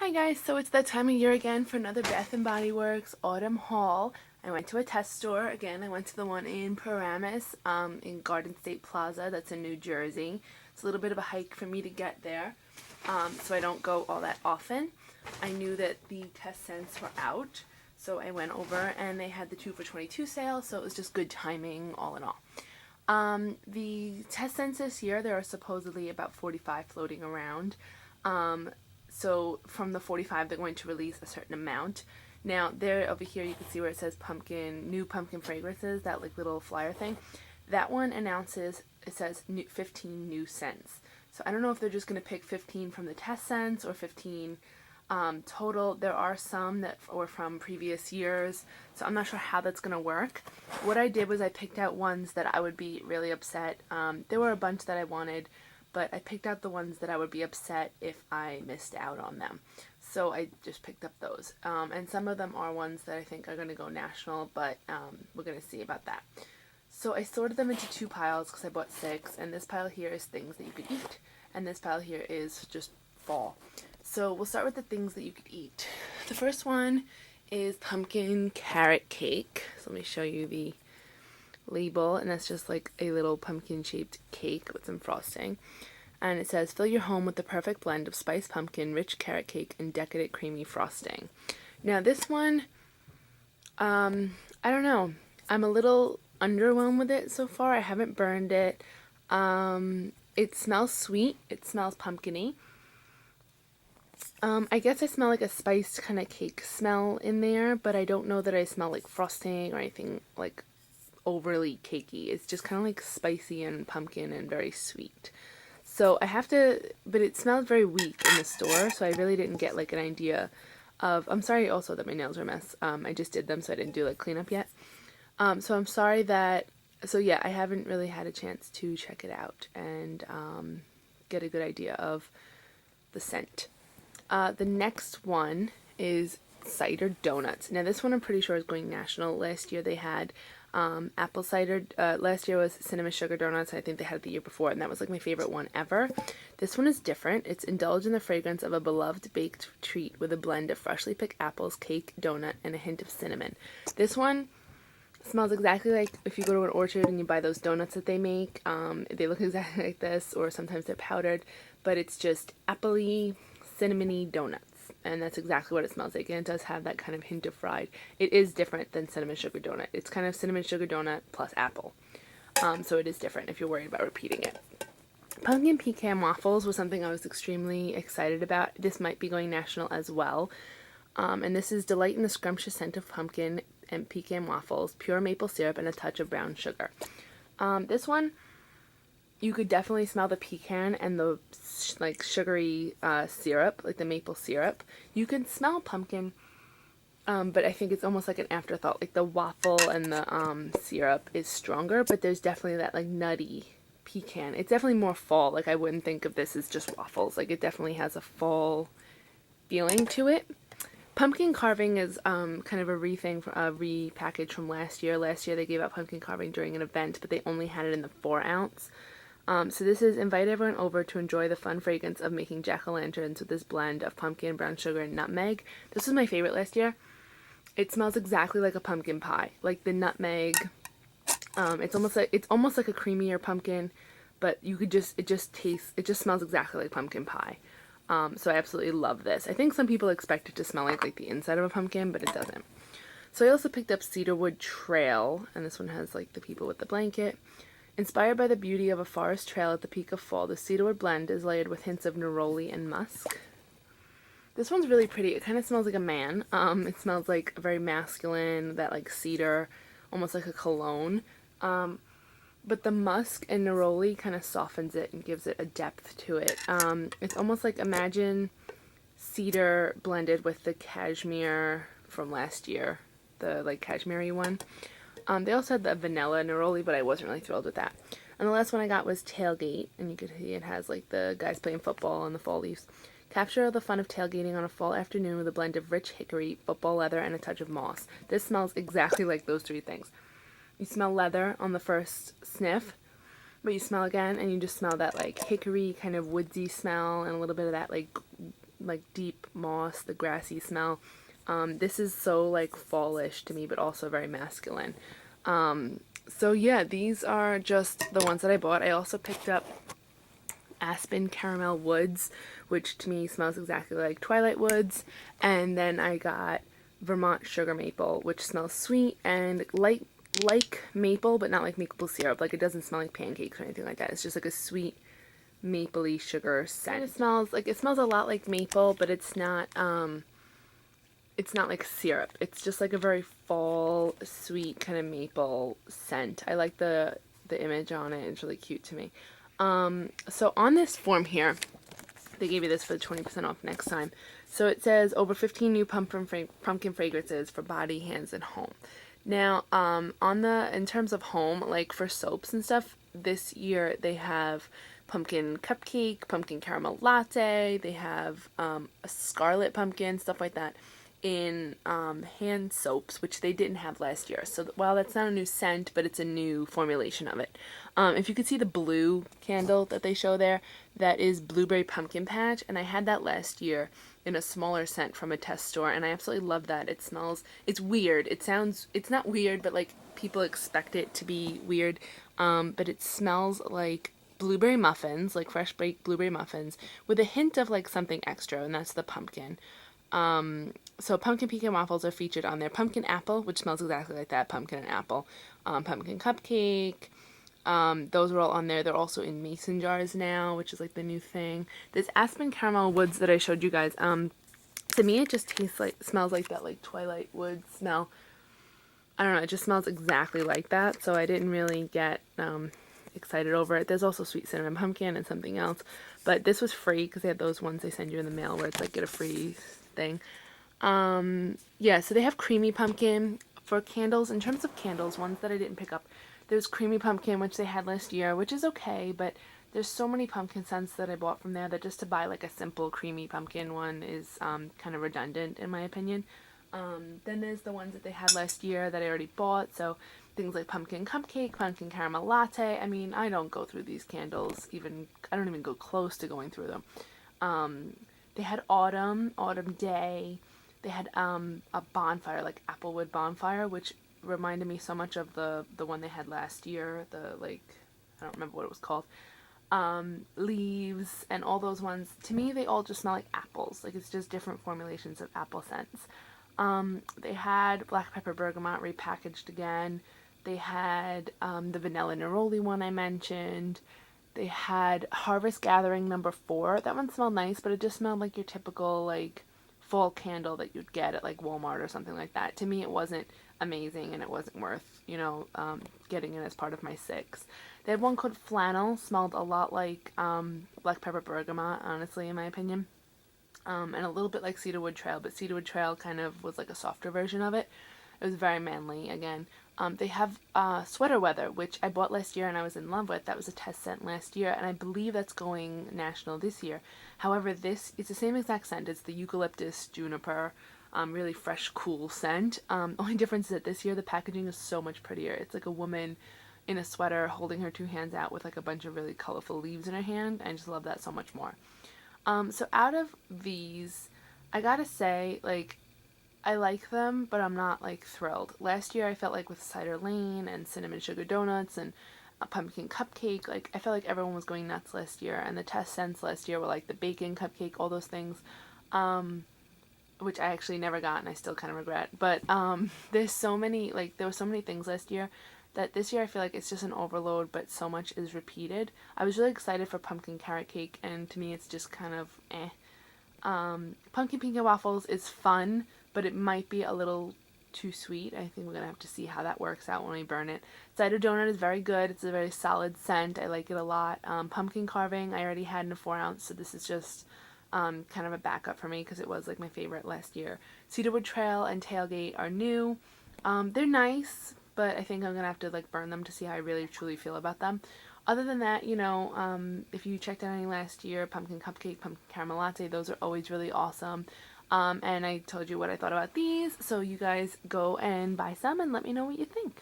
Hi guys, so it's that time of year again for another Bath & Body Works autumn haul. I went to a test store. Again, I went to the one in Paramus, in Garden State Plaza. That's in New Jersey. It's a little bit of a hike for me to get there, so I don't go all that often. I knew that the test scents were out, so I went over and they had the 2 for $22 sale, so it was just good timing all in all. The test scents this year, there are supposedly about 45 floating around. So from the 45, they're going to release a certain amount. Now, there over here, you can see where it says new pumpkin fragrances, that like little flyer thing. That one announces, it says 15 new scents. So I don't know if they're just going to pick 15 from the test scents or 15 total. There are some that were from previous years, so I'm not sure how that's going to work. What I did was I picked out ones that I would be really upset. There were a bunch that I wanted, but I picked out the ones that I would be upset if I missed out on them. So I just picked up those. And some of them are ones that I think are going to go national, but we're going to see about that. So I sorted them into 2 piles because I bought 6, and this pile here is things that you could eat, and this pile here is just fall. So we'll start with the things that you could eat. The first one is pumpkin carrot cake. So let me show you the label, and that's just like a little pumpkin shaped cake with some frosting, and it says fill your home with the perfect blend of spiced pumpkin, rich carrot cake, and decadent creamy frosting. Now this one, I don't know, I'm a little underwhelmed with it so far. I haven't burned it. It smells sweet, it smells pumpkin-y. I guess I smell like a spiced kind of cake smell in there, but I don't know that I smell like frosting or anything like overly cakey. It's just kind of like spicy and pumpkin and very sweet. So I have to, but it smells very weak in the store, so I really didn't get like an idea of, I'm sorry also that my nails are a mess. I just did them, so I didn't do like cleanup yet. So I'm sorry that, so yeah, I haven't really had a chance to check it out and get a good idea of the scent. The next one is cider donuts. Now this one I'm pretty sure is going national. Last year they had apple cider. Last year was cinnamon sugar donuts. I think they had it the year before, and that was like my favorite one ever. This one is different. It's indulge in the fragrance of a beloved baked treat with a blend of freshly picked apples, cake, donut, and a hint of cinnamon. This one smells exactly like if you go to an orchard and you buy those donuts that they make. They look exactly like this, or sometimes they're powdered, but it's just appley, cinnamony donuts. And that's exactly what it smells like, and it does have that kind of hint of fried. It is different than cinnamon sugar donut. It's kind of cinnamon sugar donut plus apple. So it is different if you're worried about repeating it. Pumpkin pecan waffles was something I was extremely excited about. This might be going national as well. And this is delight in the scrumptious scent of pumpkin and pecan waffles, pure maple syrup, and a touch of brown sugar. This one, you could definitely smell the pecan and the like sugary syrup, like the maple syrup. You can smell pumpkin, but I think it's almost like an afterthought. Like the waffle and the syrup is stronger, but there's definitely that like nutty pecan. It's definitely more fall. Like I wouldn't think of this as just waffles. Like it definitely has a fall feeling to it. Pumpkin carving is kind of a repackage from last year. Last year they gave out pumpkin carving during an event, but they only had it in the 4-ounce. So this is invite everyone over to enjoy the fun fragrance of making jack-o'-lanterns with this blend of pumpkin, brown sugar, and nutmeg. This was my favorite last year. It smells exactly like a pumpkin pie, like the nutmeg. It's almost like a creamier pumpkin, but it just smells exactly like pumpkin pie. So I absolutely love this. I think some people expect it to smell like the inside of a pumpkin, but it doesn't. So I also picked up Cedarwood Trail, and this one has like the people with the blanket. Inspired by the beauty of a forest trail at the peak of fall, the cedarwood blend is layered with hints of neroli and musk. This one's really pretty. It kind of smells like a man. It smells like very masculine, that like cedar, almost like a cologne. But the musk and neroli kind of softens it and gives it a depth to it. It's almost like, imagine cedar blended with the cashmere from last year, the like cashmere-y one. They also had the vanilla neroli, but I wasn't really thrilled with that. And the last one I got was Tailgate, and you could see it has like the guys playing football on the fall leaves. Capture all the fun of tailgating on a fall afternoon with a blend of rich hickory, football leather, and a touch of moss. This smells exactly like those 3 things. You smell leather on the first sniff, but you smell again, and you just smell that like hickory kind of woodsy smell, and a little bit of that like like deep moss, the grassy smell. This is so like fallish to me, but also very masculine. So yeah, these are just the ones that I bought. I also picked up Aspen Caramel Woods, which to me smells exactly like Twilight Woods. And then I got Vermont Sugar Maple, which smells sweet and like maple, but not like maple syrup. Like it doesn't smell like pancakes or anything like that. It's just like a sweet mapley sugar scent. It smells a lot like maple, but it's not like syrup. It's just like a very fall, sweet kind of maple scent. I like the image on it. It's really cute to me. So on this form here, they gave you this for the 20% off next time. So it says over 15 new pumpkin fragrances for body, hands, and home. Now, in terms of home, like for soaps and stuff, this year they have pumpkin cupcake, pumpkin caramel latte, they have a scarlet pumpkin, stuff like that in hand soaps, which they didn't have last year. So while that's not a new scent, but it's a new formulation of it. If you could see the blue candle that they show there, that is Blueberry Pumpkin Patch, and I had that last year in a smaller scent from a test store, and I absolutely love that. It smells, it's weird. It's not weird, but like people expect it to be weird. But it smells like blueberry muffins, like fresh baked blueberry muffins, with a hint of like something extra, and that's the pumpkin. So pumpkin pecan waffles are featured on there. Pumpkin apple, which smells exactly like that, pumpkin and apple. Pumpkin cupcake. Those are all on there. They're also in mason jars now, which is like the new thing. This Aspen Caramel Woods that I showed you guys, to me it just smells like that like Twilight Wood smell. I don't know, it just smells exactly like that, so I didn't really get excited over it. There's also sweet cinnamon pumpkin and something else, but this was free because they had those ones they send you in the mail where it's like get a free thing. Yeah, so they have creamy pumpkin for candles. In terms of candles, ones that I didn't pick up, there's creamy pumpkin, which they had last year, which is okay, but there's so many pumpkin scents that I bought from there that just to buy like a simple creamy pumpkin one is kind of redundant in my opinion. Then there's the ones that they had last year that I already bought, so things like pumpkin cupcake, pumpkin caramel latte. I mean, I don't go through these candles, I don't even go close to going through them. They had autumn day. They had a bonfire, like applewood bonfire, which reminded me so much of the one they had last year, the like, I don't remember what it was called. Leaves and all those ones, to me they all just smell like apples, like it's just different formulations of apple scents. They had black pepper bergamot repackaged again. They had the vanilla neroli one I mentioned. They had Harvest Gathering number 4. That one smelled nice, but it just smelled like your typical like fall candle that you'd get at like Walmart or something like that. To me it wasn't amazing and it wasn't worth, getting it as part of my 6. They had one called Flannel, smelled a lot like black pepper bergamot, honestly, in my opinion. And a little bit like Cedarwood Trail, but Cedarwood Trail kind of was like a softer version of it. It was very manly again. They have Sweater Weather, which I bought last year and I was in love with. That was a test scent last year, and I believe that's going national this year. However, it's the same exact scent. It's the eucalyptus juniper, really fresh, cool scent. Only difference is that this year the packaging is so much prettier. It's like a woman in a sweater holding her 2 hands out with like a bunch of really colorful leaves in her hand. I just love that so much more. So out of these, I gotta say, like, I like them, but I'm not like thrilled. Last year I felt like with Cider Lane and Cinnamon Sugar Donuts and a pumpkin cupcake, like I felt like everyone was going nuts last year, and the test scents last year were like the bacon cupcake, all those things, which I actually never got and I still kind of regret. But there were so many things last year that this year I feel like it's just an overload, but so much is repeated. I was really excited for pumpkin carrot cake, and to me it's just kind of eh. Pumpkin pecan waffles is fun, but it might be a little too sweet. I think we're going to have to see how that works out when we burn it. Cider donut is very good. It's a very solid scent. I like it a lot. Pumpkin carving I already had in a 4 ounce, so this is just kind of a backup for me because it was like my favorite last year. Cedarwood Trail and Tailgate are new. They're nice, but I think I'm going to have to like burn them to see how I really truly feel about them. Other than that, if you checked out any last year, pumpkin cupcake, pumpkin caramel latte, those are always really awesome. And I told you what I thought about these, so you guys go and buy some and let me know what you think.